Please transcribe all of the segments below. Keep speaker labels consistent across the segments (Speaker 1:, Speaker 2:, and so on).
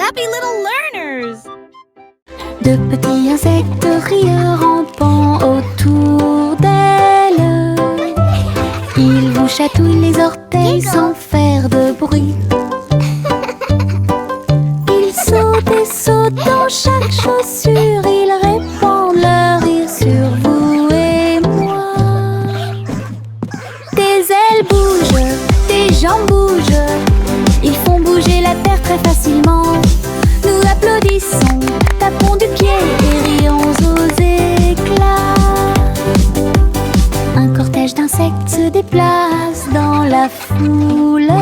Speaker 1: happy little learners.
Speaker 2: De petits insectes rieurs rampant autour d'elle. Ils vous chatouillent les orteils sans faire de bruit. Ils sautent et sautent dans chaque chaussure. Ils répandent leur rire sur vous et moi. Tes ailes bougent, tes jambes bougent. Ils font bouger la terre très facilement. Nous applaudissons, tapons du pied et rions aux éclats. Un cortège d'insectes se déplace dans la foule.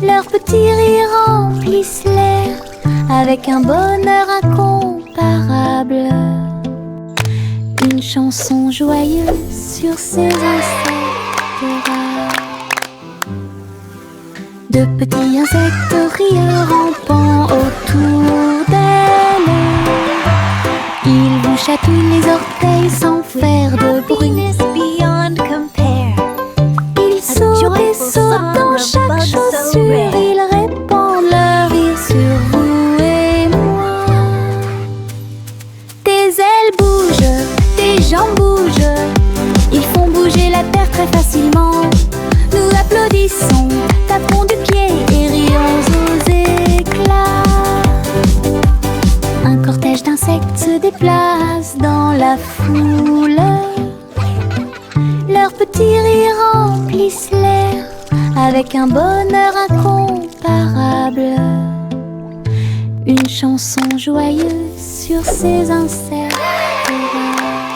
Speaker 2: Leurs petits rires remplissent l'air avec un bonheur incomparable. Une chanson joyeuse sur ces insectes rares. De petits insectes rieurs rampant autour d'elle. Ils vous chatouillent les orteils sans faire de bruit.
Speaker 1: Beyond compare.
Speaker 2: Ils sautent et sautent dans chaque chaussure. Ils répandent leur rire sur vous et moi. Tes ailes bougent, tes jambes bougent. Ils font bouger la terre très facilement. Nous applaudissons, tapons du pied et rions aux éclats. Un cortège d'insectes se déplace dans la foule. Leurs petits rires remplissent l'air avec un bonheur incomparable. Une chanson joyeuse sur ces insectes rares.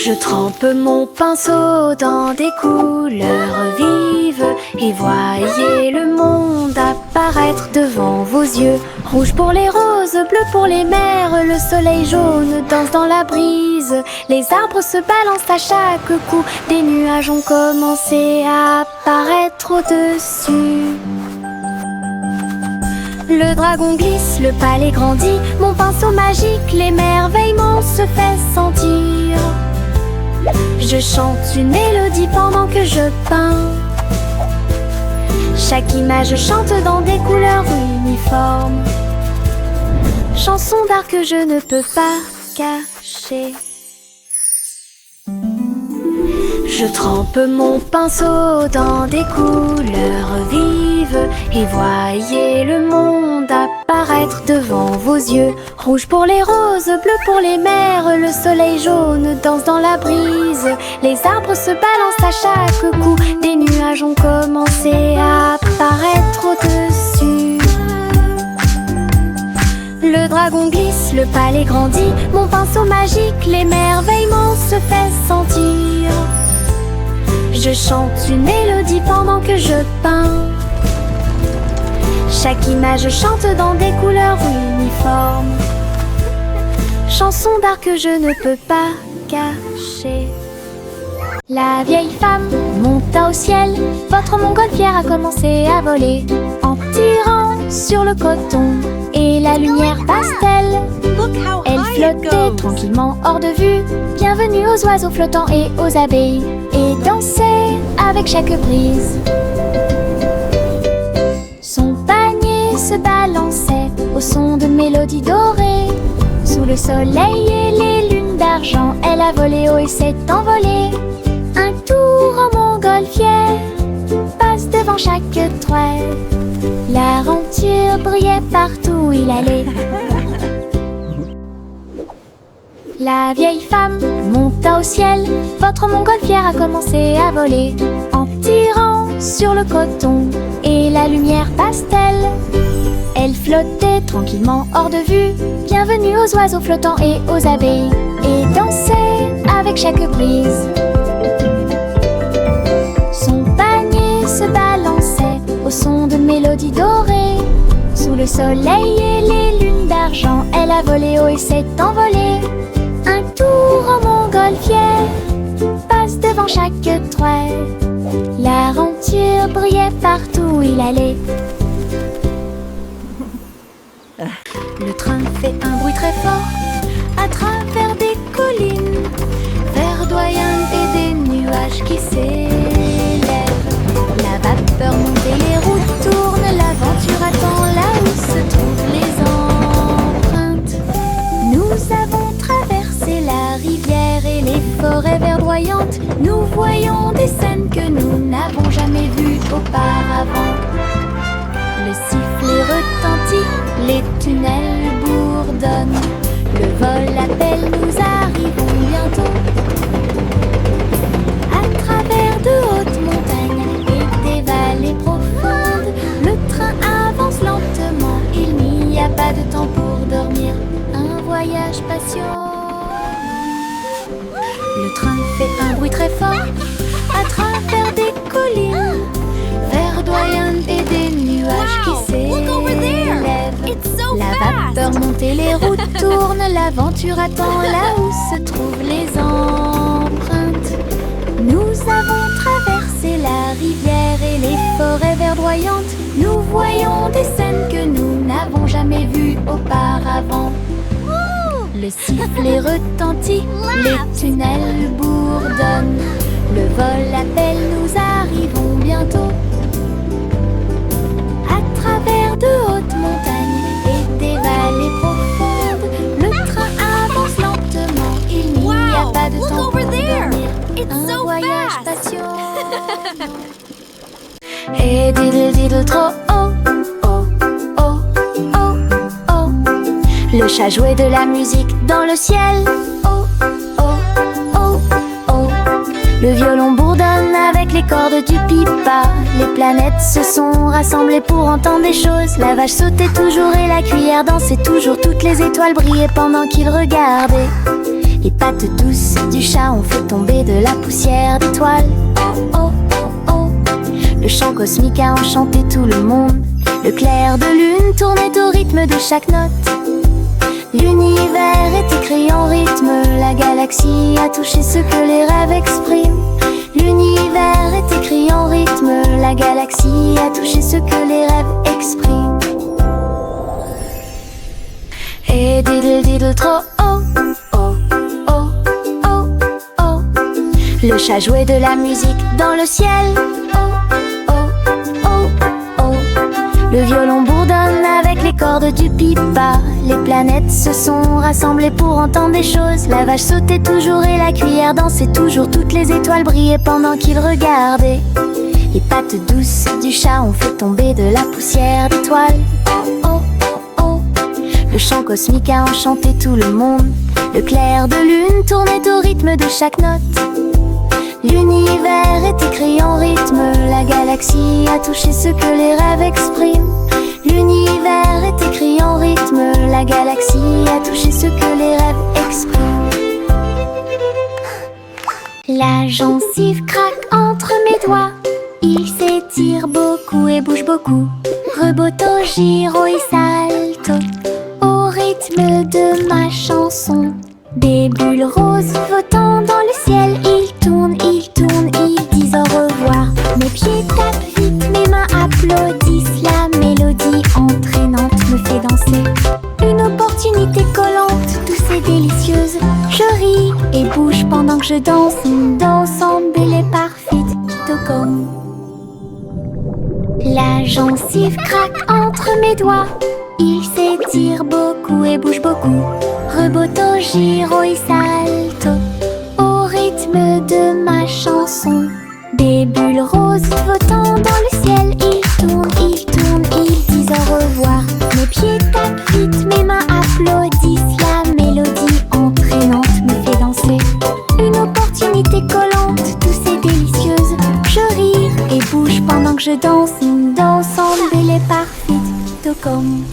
Speaker 2: Je trempe mon pinceau dans des couleurs vives et voyez le monde apparaître devant vos yeux. Rouge pour les roses, bleu pour les mers, le soleil jaune danse dans la brise. Les arbres se balancent à chaque coup, des nuages ont commencé à apparaître au-dessus. Le dragon glisse, le palais grandit, mon pinceau magique, l'émerveillement se fait sentir. Je chante une mélodie pendant que je peins. Chaque image chante dans des couleurs uniformes. Chanson d'art que je ne peux pas cacher. Je trempe mon pinceau dans des couleurs vives et voyez le monde apparaître devant vos yeux. Rouge pour les roses, bleu pour les mers, le soleil jaune danse dans la brise. Les arbres se balancent à chaque coup, des nuages ont commencé à apparaître au-dessus. Le dragon glisse, le palais grandit, mon pinceau magique, l'émerveillement se fait sentir. Je chante une mélodie pendant que je peins. Chaque image chante dans des couleurs uniformes. Chanson d'art que je ne peux pas cacher. La vieille femme monta au ciel, votre montgolfière a commencé à voler, en tirant sur le coton et la lumière pastel. Elle flottait tranquillement hors de vue. Bienvenue aux oiseaux flottants et aux abeilles, et dansait avec chaque brise. Son panier se balançait au son de mélodies dorées. Sous le soleil et les lunes d'argent, elle a volé haut et s'est envolée. Un tour en montgolfière passe devant chaque trait. La renture brillait partout où il allait. La vieille femme monta au ciel, votre montgolfière a commencé à voler, en tirant sur le coton et la lumière pastel. Elle flottait tranquillement hors de vue. Bienvenue aux oiseaux flottants et aux abeilles, et dansait avec chaque brise. Son panier se balançait au son de mélodies dorées. Sous le soleil et les lunes d'argent, elle a volé haut et s'est envolée. Un tour en montgolfière passe devant chaque trait. La renture brillait partout où il allait. Le train fait un bruit très fort à travers des collines verdoyantes et des nuages qui s'élèvent. La vapeur monte nous voyons des scènes que nous n'avons jamais vues auparavant. Le sifflet retentit, les tunnels bourdonnent. Le vol appelle, nous arrivons bientôt. À travers de hautes montagnes et des vallées profondes, le train avance lentement, il n'y a pas de temps pour dormir. Un voyage patient. Le train fait un bruit très fort à travers des collines verdoyantes et des nuages qui s'élèvent. La vapeur monte et les routes tournent, l'aventure attend là où se trouvent les empreintes. Nous avons traversé la rivière et les forêts verdoyantes. Nous voyons des scènes que nous n'avons jamais vues auparavant. Le sifflet retentit, les tunnels bourdonnent. Le vol appelle, nous arrivons bientôt. À travers de hautes montagnes et des vallées profondes, le train avance lentement, il n'y a pas de temps pour dormir. Un voyage patient. Et diddle diddle trop oh, oh, oh, oh, oh. Le chat jouait de la musique dans le ciel. Oh, oh, oh, oh. Le violon bourdonne avec les cordes du pipa. Les planètes se sont rassemblées pour entendre des choses. La vache sautait toujours et la cuillère dansait toujours. Toutes les étoiles brillaient pendant qu'ils regardaient. Les pattes douces du chat ont fait tomber de la poussière d'étoiles. Oh, oh, oh, oh. Le chant cosmique a enchanté tout le monde. Le clair de lune tournait au rythme de chaque note. L'univers est écrit en rythme. La galaxie a touché ce que les rêves expriment. L'univers est écrit en rythme. La galaxie a touché ce que les rêves expriment. Et diddle diddle trop oh, oh, oh, oh, oh. Le chat jouait de la musique dans le ciel. Oh, oh, oh, oh. Le violon bourdonne avec les cordes du pipa. Les planètes se sont rassemblées pour entendre des choses. La vache sautait toujours et la cuillère dansait toujours. Toutes les étoiles brillaient pendant qu'ils regardaient. Les pattes douces du chat ont fait tomber de la poussière d'étoiles. Oh, oh, oh, oh. Le chant cosmique a enchanté tout le monde. Le clair de lune tournait au rythme de chaque note. L'univers est écrit en rythme. La galaxie a touché ce que les rêves expriment. L'univers est écrit en rythme. La galaxie a touché ce que les rêves expriment. La gencive craque entre mes doigts. Il s'étire beaucoup et bouge beaucoup. Reboto, giro et salto au rythme de ma chanson. Des bulles roses flottant dans le ciel. Ils tournent, ils disent au revoir. Mes pieds tapent vite, mes mains applaudissent. La mélodie entraînante me fait danser. Une opportunité collante, douce et délicieuse. Je ris et bouge pendant que je danse. Ensemble, belle et parfaite, Tocom. La gencive craque entre mes doigts. Il s'étire beaucoup et bouge beaucoup. Reboto, giro et salto au rythme de ma chanson. Des bulles roses flottant dans le ciel. Ils tournent, ils disent au revoir. Mes pieds tapent vite, mes mains applaudissent. La mélodie entraînante me fait danser. Une opportunité collante, douce et délicieuse. Je ris et bouge pendant que je danse. Ensemble, belle et parfaite, Tocom.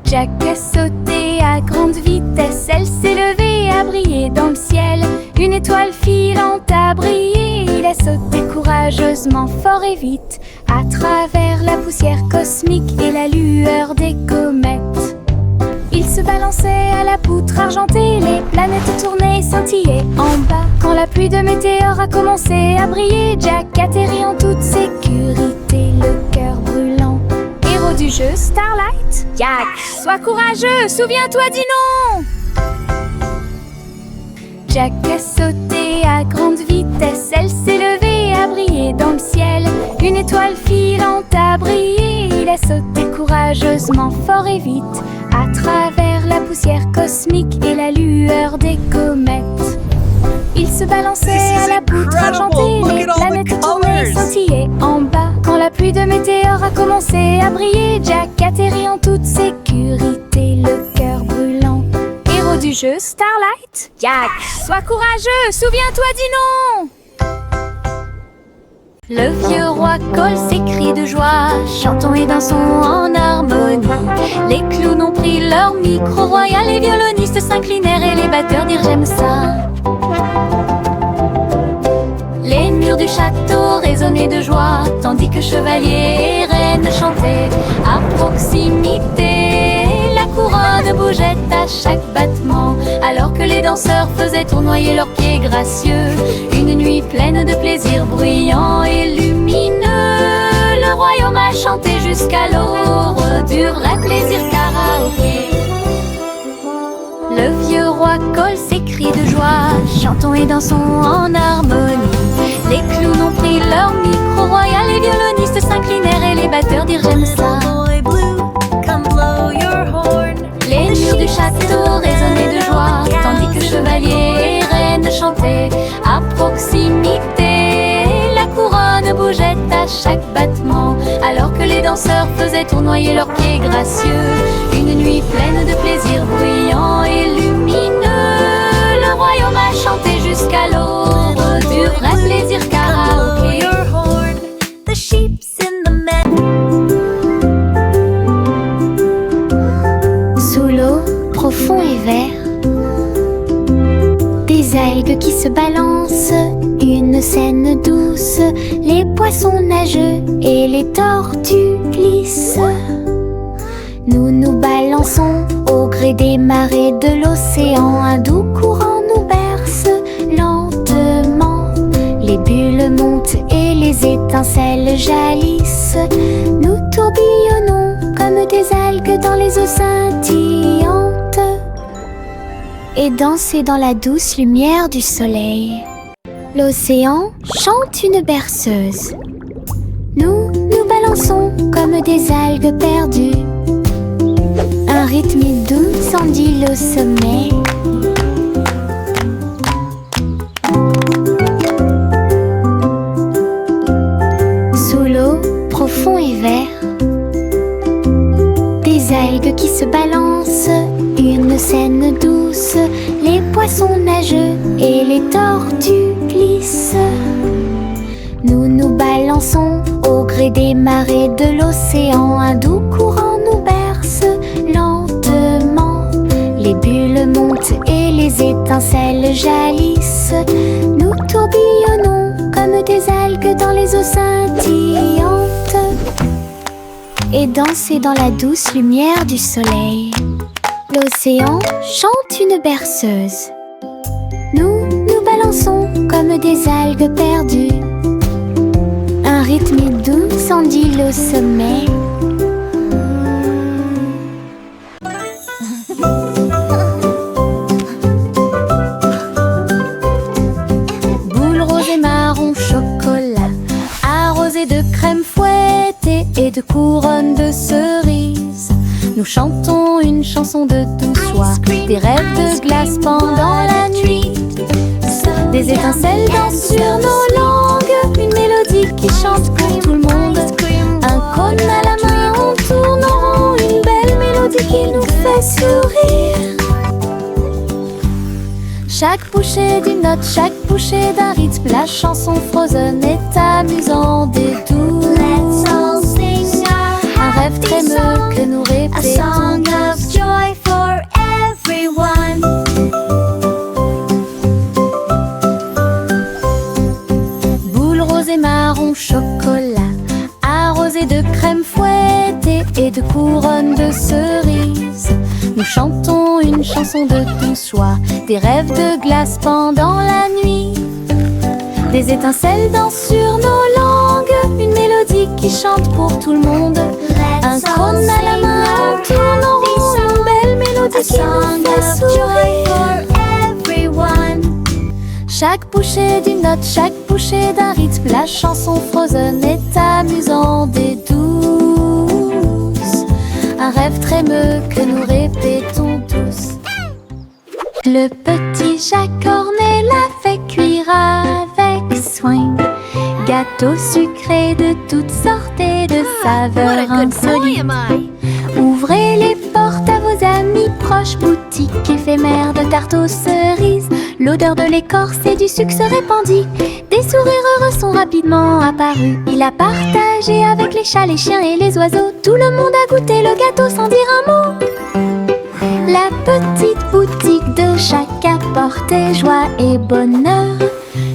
Speaker 2: Jack a sauté à grande vitesse. Elle s'est levée à briller dans le ciel. Une étoile filante a brillé. Il a sauté courageusement, fort et vite, à travers la poussière cosmique et la lueur des comètes. Il se balançait à la poutre argentée. Les planètes tournaient et scintillaient en bas. Quand la pluie de météores a commencé à briller, Jack atterrit en toute sécurité, le cœur brûlant. Héros du jeu Starlight, Jack, sois courageux, souviens-toi du nom. Jack a sauté à grande vitesse. Elle s'est levée à briller dans le ciel. Une étoile filante a brillé. Il a sauté courageusement, fort et vite, à travers la poussière cosmique et la lueur des comètes. Il se se balançait à la poutre argentée. Les planètes tournaient, scintillaient en bas. Quand la pluie de météores a commencé à briller, Jack atterrit en toute sécurité, le cœur brûlant. Héros du jeu Starlight, Jack, sois courageux, souviens-toi du nom. Le vieux roi Cole s'écrie de joie, chantons et dansons en harmonie. Les clowns ont pris leur micro royal, les violonistes s'inclinèrent et les batteurs dirent j'aime ça. Les murs du château résonnaient de joie, tandis que chevaliers et reines chantaient à proximité. La couronne bougeait à chaque battement, alors que les danseurs faisaient tournoyer leurs pieds gracieux. Une nuit pleine de plaisir bruyant et lumineux, le royaume a chanté jusqu'à l'aube du vrai plaisir karaoké. Le vieux roi Cole s'écrie de joie, chantons et dansons en harmonie. Les clowns ont pris leur micro royal, les violonistes s'inclinèrent et les batteurs dirent j'aime ça. Les murs du château résonnaient de joie, tandis que chevaliers et reines chantaient à proximité. La couronne bougeait à chaque battement, alors que les danseurs faisaient tournoyer leurs pieds gracieux. Une nuit pleine de plaisir bruyant et lumineux, le royaume a chanté jusqu'à l'aube du vrai plaisir karaoké. Sous l'eau, profond et vert, des algues qui se balancent, une scène douce, les poissons nageux et les tortues glissent. Nous nous balançons au gré des marées de l'océan, un doux courant nous berce lentement. Les bulles montent et les étincelles jaillissent. Nous tourbillonnons comme des algues dans les eaux scintillantes et danser dans la douce lumière du soleil. L'océan chante une berceuse. Nous nous balançons comme des algues perdues. Un rythme doux s'endile au sommet. Sous l'eau, profond et vert, des algues qui se balancent, une scène douce, les poissons nageux et les tortues glissent. Nous nous balançons au gré des marées de l'océan, un doux courant nous berce lentement. Les bulles montent et les étincelles jaillissent. Nous tourbillonnons comme des algues dans les eaux scintillantes et danser dans la douce lumière du soleil. L'océan chante une berceuse. Nous nous balançons comme des algues perdues. Un rythme doux s'endile au sommet. Boule rose et marron chocolat, arrosée de crème fouettée et de couronne de cerises. Nous chantons une chanson de douce soie, des rêves de glace pendant la nuit. Des étincelles dansent sur nos langues, une mélodie qui chante pour tout le monde. Un cône à la main, on tourne en rond, une belle mélodie qui nous fait sourire. Chaque bouchée d'une note, chaque bouchée d'un rythme, la chanson Frozen est amusante et douce. Un rêve trémeux que nous répétons tous. Boule rose et marron chocolat, arrosée de crème fouettée et de couronne de cerises. Nous chantons une chanson de douce joie, des rêves de glace pendant la nuit. Des étincelles dansent sur nos langues, une mélodie qui chante pour tout le monde. Un cône à la main, on tourne en rond, une belle mélodie qui nous fait sourire. Chaque bouchée d'une note, chaque bouchée d'un rythme, la chanson Frozen est amusante et douce. Un rêve trémeux que nous répétons tous. Le petit Jacques Cornet l'a fait cuire avec soin. Gâteaux sucrés de toutes sortes et de saveurs insolites. Ouvrez les portes à vos amis proches, boutique éphémère de tartes aux cerises. L'odeur de l'écorce et du sucre se répandit. Des sourires heureux sont rapidement apparus. Il a partagé avec les chats, les chiens et les oiseaux. Tout le monde a goûté le gâteau sans dire un mot. La petite boutique de chaque apportait joie et bonheur.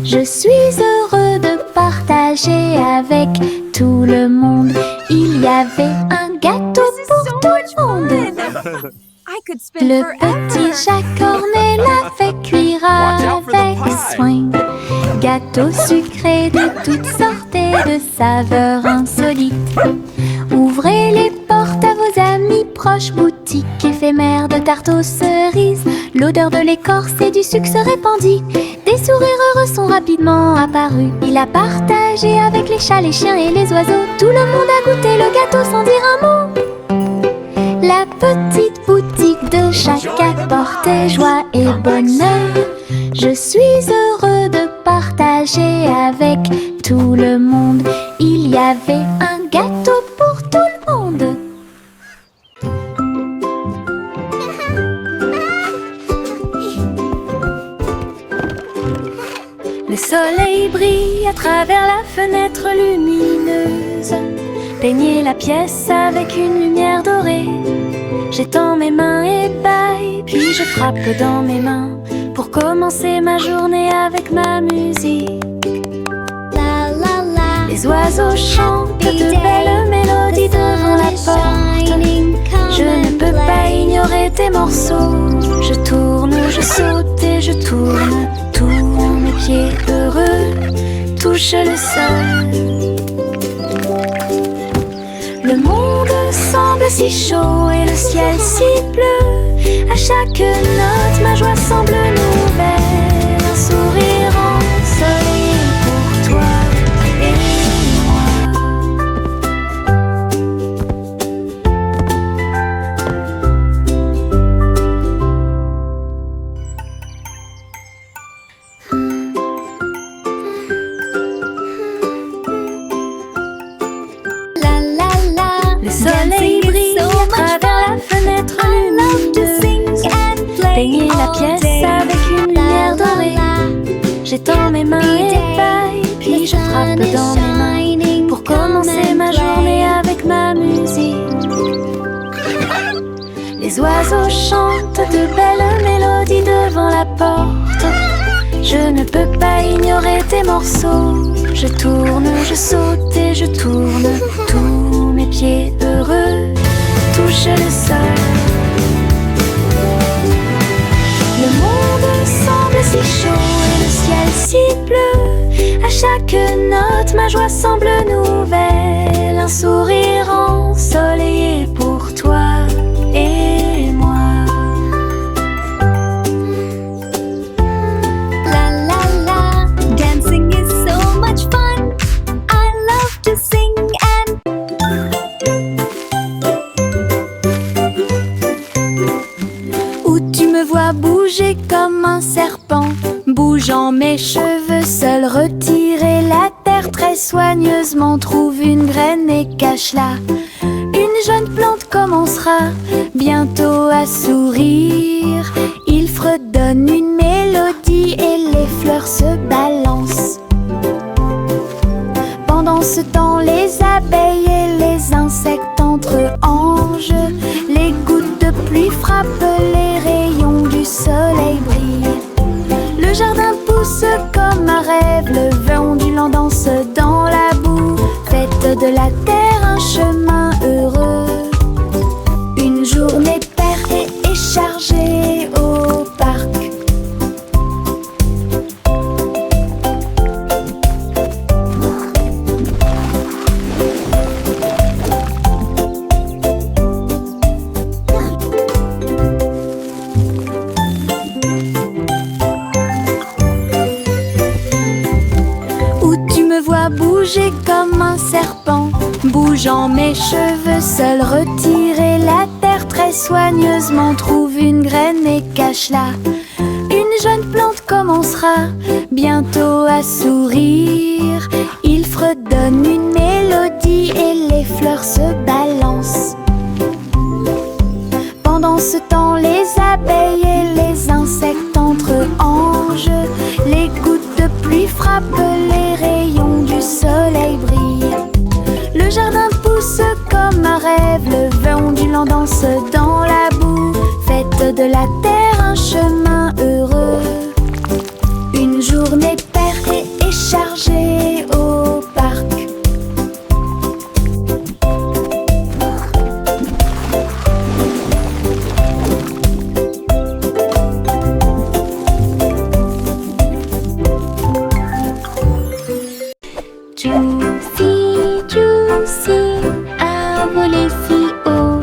Speaker 2: Je suis heureux de partager avec tout le monde. Il y avait un gâteau pour tout le monde. Le petit Jacques orné l'a fait cuire avec soin. Gâteau sucré de toutes sortes et de saveurs insolites. Ouvrez les portes à vos amis proches, boutique éphémère de tartes aux cerises. L'odeur de l'écorce et du sucre se répandit. Des sourires heureux sont rapidement apparus. Il a partagé avec les chats, les chiens et les oiseaux. Tout le monde a goûté le gâteau sans dire un mot. La petite boutique de chaque apportait joie et bonheur. Je suis heureux de partager avec tout le monde. Il y avait un gâteau pour tout le monde. Le soleil brille à travers la fenêtre lumineuse. Peignez la pièce avec une lumière dorée. J'étends mes mains et bâille, puis je frappe dans mes mains pour commencer ma journée avec ma musique.
Speaker 1: La la la.
Speaker 2: Les oiseaux chantent de belles mélodies devant la porte. Je ne peux pas ignorer tes morceaux. Je tourne, je saute et je tourne. Tous mes pieds heureux touchent le sol. Le monde semble si chaud et le ciel si bleu. À chaque note, ma joie semble nouvelle. Un sourire ensoleillé pour toi et moi.
Speaker 1: La la la.
Speaker 2: Le soleil brille à travers la fenêtre lumineuse. Peignez la pièce avec une lumière dorée. J'étends mes mains et bâille, puis je frappe dans mes mains pour commencer ma journée avec ma musique. Les oiseaux chantent de belles mélodies devant la porte. Je ne peux pas ignorer tes morceaux. Je tourne, je saute et je tourne. Tous mes pieds heureux touchent le sol. Le monde semble si chaud et le ciel si bleu. À chaque note, ma joie semble nouvelle. Un sourire ensoleillé pour toi et moi.
Speaker 1: La la la. Dancing is so much fun. I love to sing and
Speaker 2: Où tu me vois bouger comme un serpent, bougeant mes cheveux, seul retirer la terre très soigneusement. Trouve une graine et cache-la. Une jeune plante commencera bientôt à sourire. Il fredonne une mélodie et les fleurs se balancent. Pendant ce temps, les abeilles et les insectes entre anges. Les gouttes de pluie frappent, les rayons du soleil brillent. Le jardin pousse comme un rêve, le vent ondulant danse dans la boue. Faites de la terre un chemin heureux. Une journée paire et chargée au parc. Où tu me vois bouger comme un serpent, bougeant mes cheveux, seul retirer la terre très soigneusement. Trouve une graine et cache-la. Une jeune plante commencera bientôt à sourire. Il fredonne une mélodie et les fleurs se balancent. Pendant ce temps, les abeilles et les insectes entrent en jeu. Les gouttes de pluie frappent, les rayons du soleil brillent. Le jardin pousse comme un rêve, le vent ondulant danse dans la boue. Faites de la terre un chemin heureux. Une journée perdue et chargée au parc. Juicy a volé si haut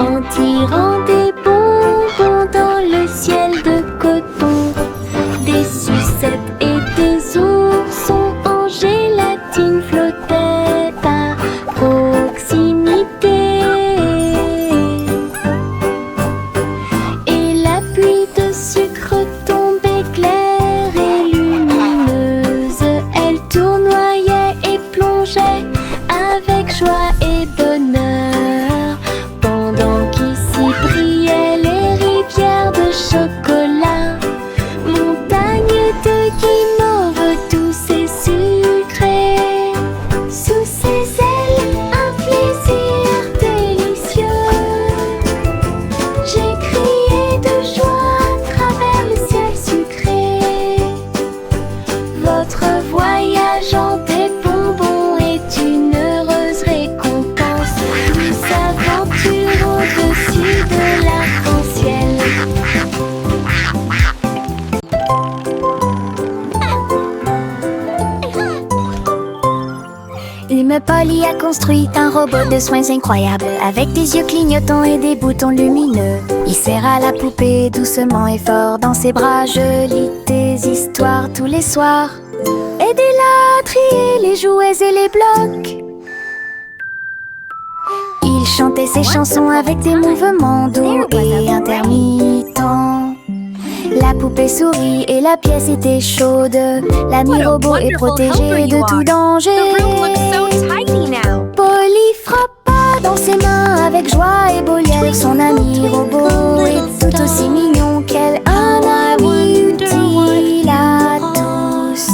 Speaker 2: en tirant des bonbons dans le ciel de coton. Des sucettes et des oursons en gélatine flottaient à proximité. Et la pluie de sucre tombait claire et lumineuse. Elle tournoyait et plongeait avec joie et bonheur, pendant qu'ici brillaient les rivières de chocolat, montagnes de guimauve douces et sucrées. Sous ses ailes, un plaisir délicieux. J'ai crié de joie à travers le ciel sucré. Votre voyage en des bonbons est une heureuse récompense. Douce aventure au-dessus de l'arc-en-ciel. Lime Polly a construit un robot de soins incroyable, avec des yeux clignotants et des boutons lumineux. Il serre à la poupée doucement et fort dans ses bras. Je lis tes histoires tous les soirs. Aidez-la à trier les jouets et les blocs. Il chantait ses chansons avec des mouvements doux et intermittents. La poupée sourit et la pièce était chaude. L'ami robot est protégé de tout danger. Polly frappa dans ses mains avec joie et beau liel. Son ami robot est tout aussi mignon qu'elle. Un ami utile à tous.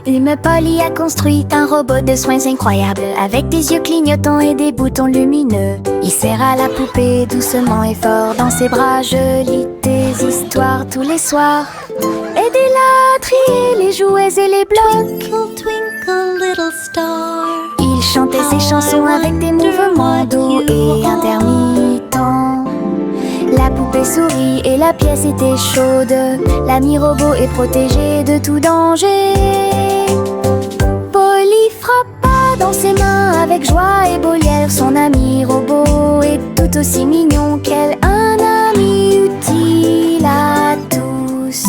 Speaker 2: Lime Polly a construit un robot de soins incroyable, avec des yeux clignotants et des boutons lumineux. Il serre à la poupée doucement et fort dans ses bras. Je lis tes histoires tous les soirs. Aidez-la à trier les jouets et les blocs.
Speaker 1: Twinkle, twinkle, little star.
Speaker 2: Il chantait ses chansons avec des mouvements doux et intermittents. La poupée sourit et la pièce était chaude. L'ami robot est protégé de tout danger. Polly frappa dans ses mains avec joie et beau liel. Son ami robot est tout aussi mignon qu'elle. Un ami utile à tous.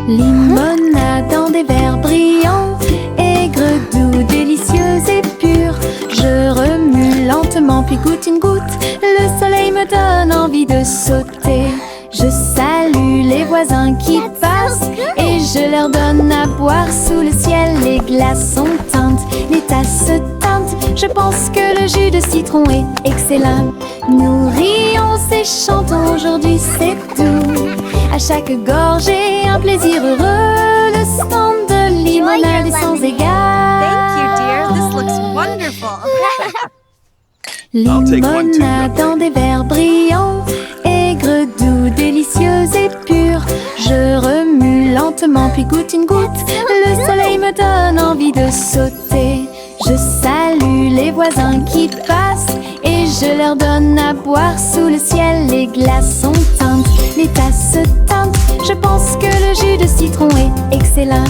Speaker 2: Limonade dans des verres brillants, aigre, doux, délicieuse et pure. Je remue lentement puis goûte une goutte. Le soleil me donne envie de sauter. Je salue les voisins qui passent et je leur donne à boire sous le ciel. Les glaçons teintent, les tasses se teintent. Je pense que le jus de citron est excellent. Nous rions et chantons aujourd'hui, c'est tout. À chaque gorgée, un plaisir heureux. Le stand de limonade est sans égal.
Speaker 3: Thank you, dear. This looks wonderful.
Speaker 2: Limonade dans des verres brillants, aigre, doux, délicieuse et pure. Je remue lentement puis goûte une goutte. Le soleil me donne envie de sauter. Je salue les voisins qui passent et je leur donne à boire sous le ciel. Les glaçons teintent, les tasses se teintent. Je pense que le jus de citron est excellent.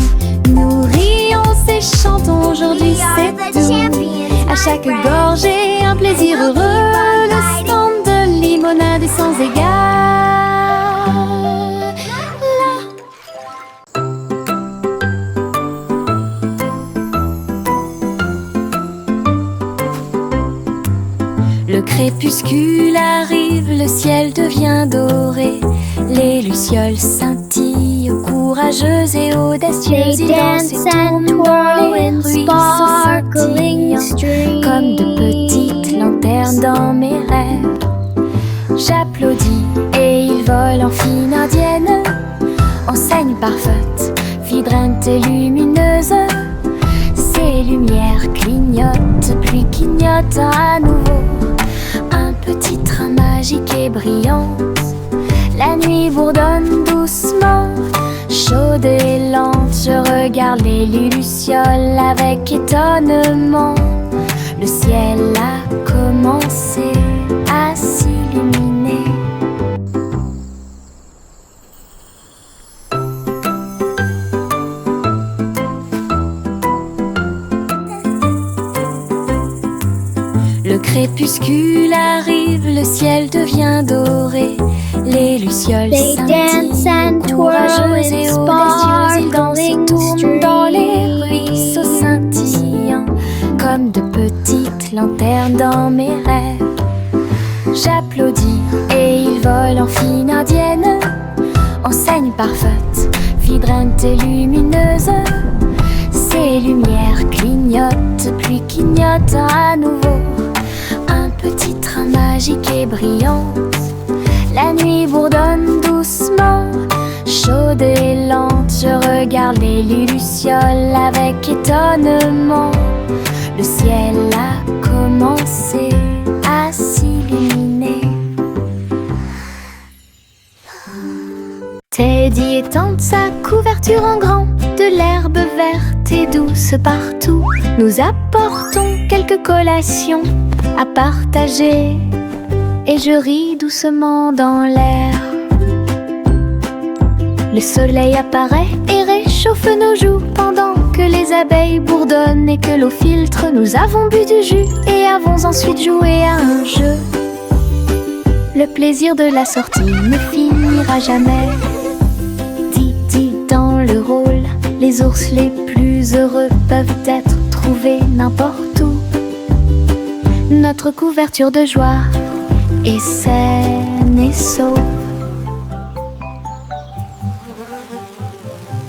Speaker 2: Nous rions et chantons aujourd'hui, c'est tout. À chaque gorgée, un plaisir heureux. Le stand de limonade est sans égal. crépuscule arrive, le ciel devient doré. Les lucioles scintillent, courageuses et audacieuses.
Speaker 1: They
Speaker 2: Ils dansent
Speaker 1: dance
Speaker 2: et
Speaker 1: and
Speaker 2: tournent dans
Speaker 1: twirl
Speaker 2: les
Speaker 1: in
Speaker 2: ruisseaux
Speaker 1: sparkling
Speaker 2: scintillants, comme de petites lanternes dans mes rêves. J'applaudis et ils volent en fine indienne, enseigne parfaite, vibrante et lumineuse. Ces lumières clignotent, puis clignotent à nouveau. Un petit train magique et brillant. La nuit bourdonne doucement, chaude et lente. Je regarde les lucioles avec étonnement. Le ciel a commencé à s'illuminer. Le crépuscule arrive, le ciel devient doré. Les lucioles
Speaker 1: They dance and
Speaker 2: scintillent,
Speaker 1: twirl
Speaker 2: courageuses et
Speaker 1: in
Speaker 2: audacieuses. Ils dansent et
Speaker 1: sparkling
Speaker 2: tournent dans les
Speaker 1: streams.
Speaker 2: ruisseaux scintillants, comme de petites lanternes dans mes rêves. J'applaudis et ils volent en fine indienne, enseigne parfaite, vibrante et lumineuse. Ces lumières clignotent, puis clignotent à nouveau. Un petit train magique et brillant. La nuit bourdonne doucement, chaude et lente. Je regarde les lucioles avec étonnement. Le ciel a commencé à s'illuminer. Teddy étend sa couverture en grand, de l'herbe verte et douce partout. Nous apportons quelques collations à partager, et je ris doucement dans l'air. Le soleil apparaît et réchauffe nos joues, pendant que les abeilles bourdonnent et que l'eau filtre. Nous avons bu du jus et avons ensuite joué à un jeu. Le plaisir de la sortie ne finira jamais. Didi dans le rôle, les ours les plus heureux peuvent être trouvés n'importe où. Notre couverture de joie est saine et sauve.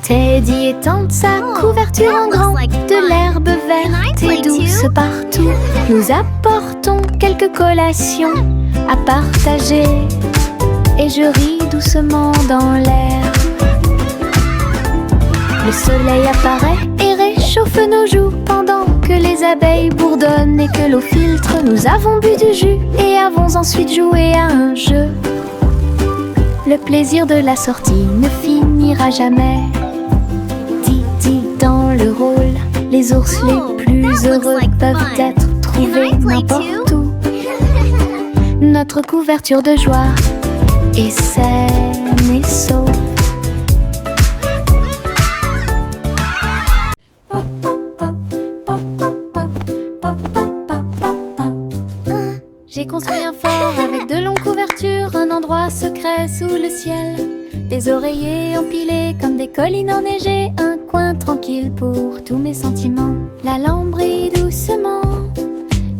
Speaker 2: Teddy étend sa couverture en grand, de l'herbe verte et douce partout. Nous apportons quelques collations à partager, et je ris doucement dans l'air. Le soleil apparaît et réchauffe nos joues, pendant que les abeilles bourdonnent et que l'eau filtre. Nous avons bu du jus et avons ensuite joué à un jeu. Le plaisir de la sortie ne finira jamais. Didi dans le rôle, les ours les plus heureux peuvent être trouvés n'importe où. Notre couverture de joie est saine et sauve. J'ai construit un fort avec de longues couvertures, un endroit secret sous le ciel. Des oreillers empilés comme des collines enneigées, un coin tranquille pour tous mes sentiments. La lampe brille doucement,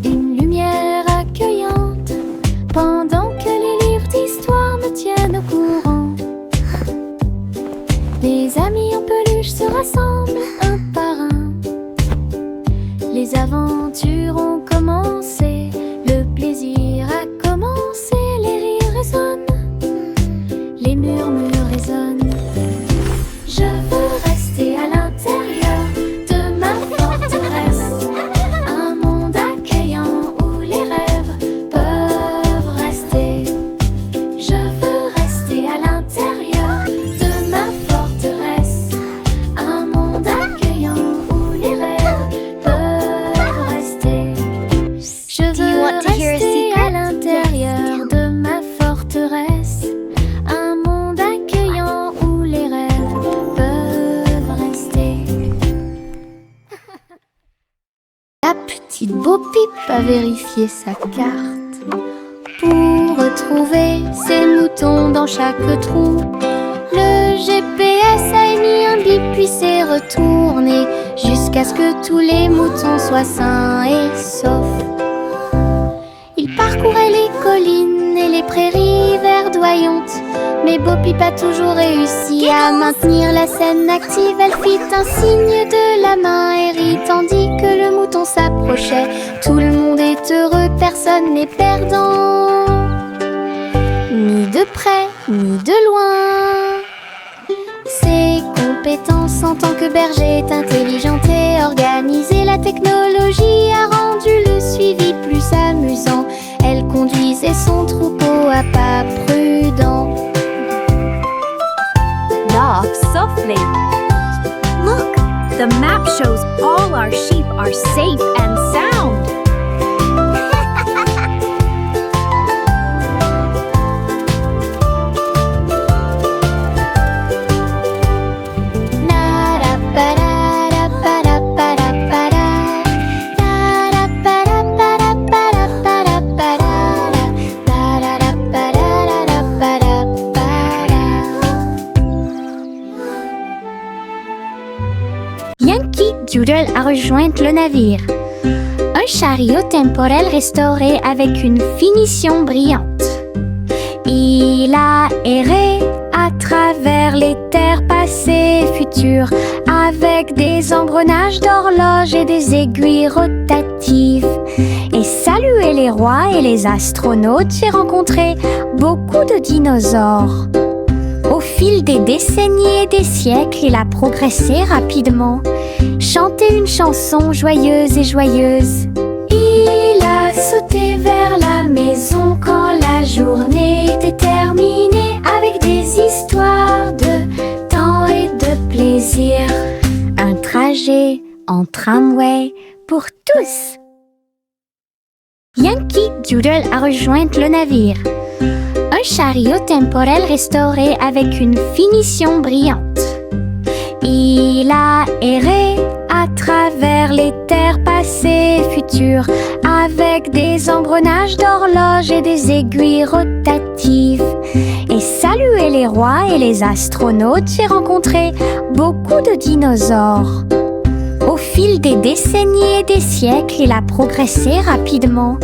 Speaker 2: une lumière accueillante, pendant que les livres d'histoire me tiennent au courant. Les amis en peluche se rassemblent un par un. Les aventures ont commencé, le plaisir a commencé, les rires résonnent, les murmures résonnent. Je veux rester à l'intérieur de ma forteresse, un monde accueillant où les rêves peuvent rester. Je veux rester à l'intérieur de ma forteresse, un monde accueillant où les rêves peuvent rester. Je veux
Speaker 1: want to hear a
Speaker 2: rester
Speaker 1: secret?
Speaker 2: à l'intérieur de ma forteresse, un monde accueillant où les rêves peuvent rester. La petite Bo-Peep a vérifié sa carte pour retrouver ses moutons dans chaque trou. Le GPS a émis un bip puis s'est retourné jusqu'à ce que tous les moutons soient sains et saufs. Il part parcourait les collines et les prairies verdoyantes. Mais Bo Peep a toujours réussi à maintenir la scène active. Elle fit un signe de la main et rit tandis que le mouton s'approchait. Tout le monde est heureux, personne n'est perdant, ni de près, ni de loin. Ses compétences en tant que berger est intelligente et organisée. La technologie a rendu le suivi plus amusant. Elle conduisait son troupeau à pas prudents.
Speaker 3: Laugh softly. Look, the map shows all our sheep are safe and sound.
Speaker 2: Yankee Doodle a rejoint le navire. Un chariot temporel restauré avec une finition brillante. Il a erré à travers les terres passées et futures, avec des engrenages d'horloge et des aiguilles rotatives. Et salué les rois et les astronautes, j'ai rencontré beaucoup de dinosaures. Au fil des décennies et des siècles, il a progressé rapidement, chanté une chanson joyeuse et joyeuse. Il a sauté vers la maison quand la journée était terminée, avec des histoires de temps et de plaisir. Un trajet en tramway pour tous. Yankee Doodle a rejoint le navire. Un chariot temporel restauré avec une finition brillante. Il a erré à travers les terres passées et futures, avec des engrenages d'horloge et des aiguilles rotatives. Et salué les rois et les astronautes, j'ai rencontré beaucoup de dinosaures. Au fil des décennies et des siècles, il a progressé rapidement,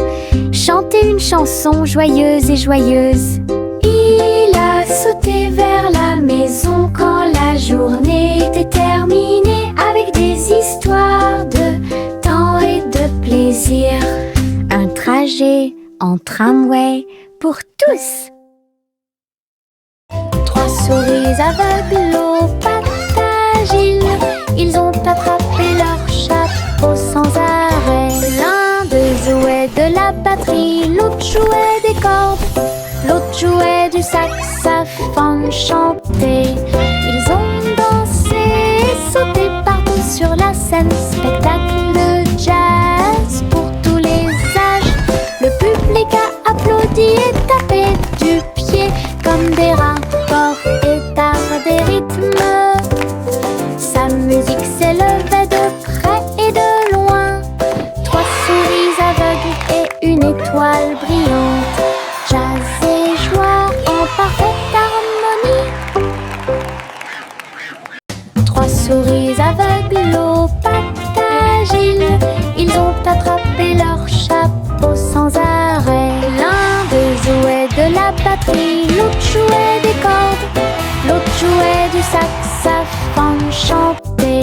Speaker 2: chanté une chanson joyeuse et joyeuse. Il a sauté vers la maison quand la journée était terminée, avec des histoires de temps et de plaisir. Un trajet en tramway pour tous. Trois souris aveugles aux pattes agiles, ils ont attrapé leur chapeau sans arrêt. L'un d'eux jouait de la batterie, l'autre jouait des cordes, l'autre jouait du saxophone chanté. Ils ont dansé et sauté partout sur la scène. Spectacle de jazz pour tous les âges. Le public a applaudi et tapé du pied comme des rapports et d'art des rythmes. Sa musique s'élevait de près et de loin. Trois souris aveugles et une étoile brillante. Jazz et joie en parfaite harmonie. Trois souris aveugles aux pattes agiles, ils ont attrapé leur chapeau sans arrêt. L'un d'eux jouait de la batterie, l'autre jouait des cordes, l'autre jouait du saxophone chanté.